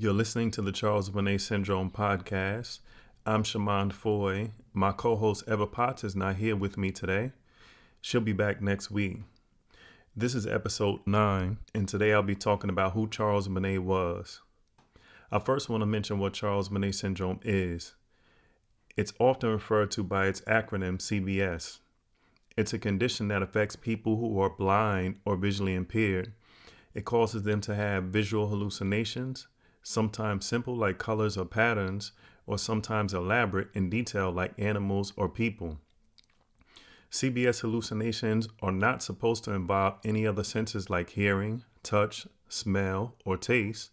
You're listening to the Charles Bonnet Syndrome podcast. I'm Shaimond Foy. My co-host Eva Potts is not here with me today. She'll be back next week. This is episode 9, and today I'll be talking about who Charles Bonnet was. I first want to mention what Charles Bonnet Syndrome is. It's often referred to by its acronym CBS. It's a condition that affects people who are blind or visually impaired. It causes them to have visual hallucinations, sometimes simple like colors or patterns, or sometimes elaborate in detail like animals or people. CBS hallucinations are not supposed to involve any other senses like hearing, touch, smell, or taste.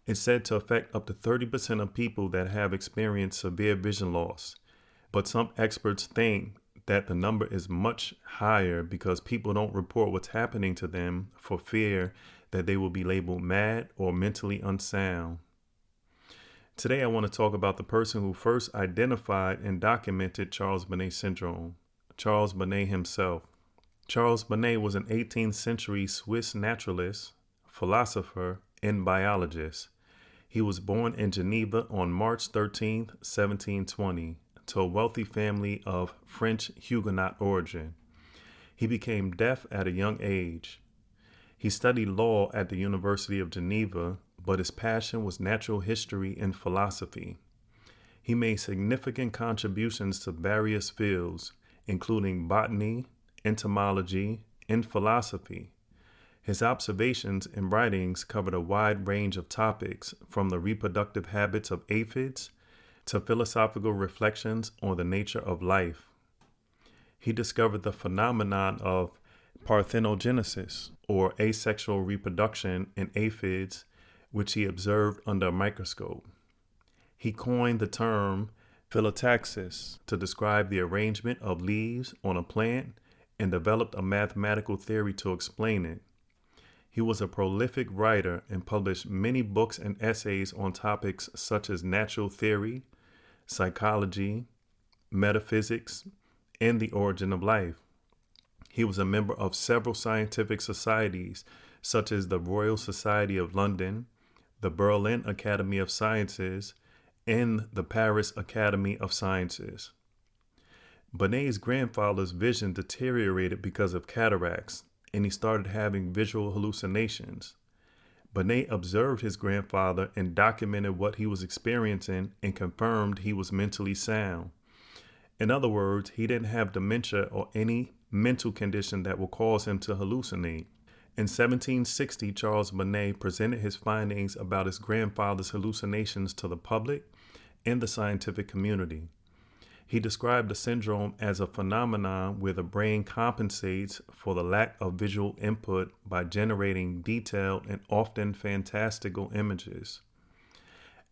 It's said to affect up to 30% of people that have experienced severe vision loss, but some experts think that the number is much higher because people don't report what's happening to them for fear that they will be labeled mad or mentally unsound. Today I want to talk about the person who first identified and documented Charles Bonnet Syndrome, Charles Bonnet himself. Charles Bonnet was an 18th century Swiss naturalist, philosopher, and biologist. He was born in Geneva on March 13, 1720, to a wealthy family of French Huguenot origin. He became deaf at a young age. He studied law at the University of Geneva, but his passion was natural history and philosophy. He made significant contributions to various fields, including botany, entomology, and philosophy. His observations and writings covered a wide range of topics, from the reproductive habits of aphids to philosophical reflections on the nature of life. He discovered the phenomenon of parthenogenesis, or asexual reproduction in aphids, which he observed under a microscope. He coined the term phyllotaxis to describe the arrangement of leaves on a plant and developed a mathematical theory to explain it. He was a prolific writer and published many books and essays on topics such as natural theory, psychology, metaphysics, and the origin of life. He was a member of several scientific societies, such as the Royal Society of London, the Berlin Academy of Sciences, and the Paris Academy of Sciences. Bonnet's grandfather's vision deteriorated because of cataracts, and he started having visual hallucinations. Bonnet observed his grandfather and documented what he was experiencing and confirmed he was mentally sound. In other words, he didn't have dementia or any mental condition that will cause him to hallucinate. In 1760, Charles Bonnet presented his findings about his grandfather's hallucinations to the public and the scientific community. He described the syndrome as a phenomenon where the brain compensates for the lack of visual input by generating detailed and often fantastical images.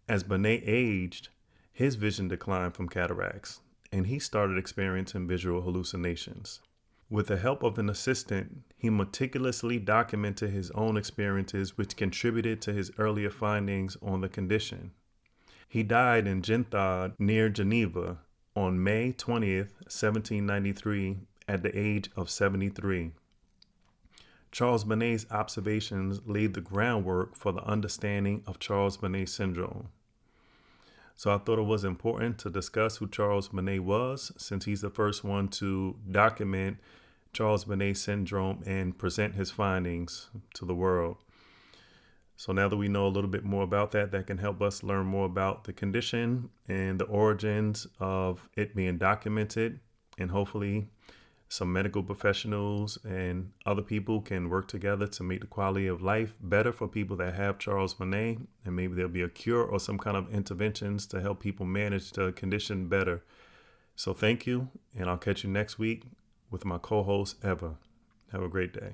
As Bonnet aged, his vision declined from cataracts, and he started experiencing visual hallucinations. With the help of an assistant, he meticulously documented his own experiences, which contributed to his earlier findings on the condition. He died in Genthod near Geneva on May 20th, 1793, at the age of 73. Charles Bonnet's observations laid the groundwork for the understanding of Charles Bonnet Syndrome. So I thought it was important to discuss who Charles Bonnet was, since he's the first one to document Charles Bonnet Syndrome and present his findings to the world. So now that we know a little bit more about that, that can help us learn more about the condition and the origins of it being documented, and hopefully some medical professionals and other people can work together to make the quality of life better for people that have Charles Bonnet, and maybe there'll be a cure or some kind of interventions to help people manage the condition better. So thank you, and I'll catch you next week with my co-host Eva. Have a great day.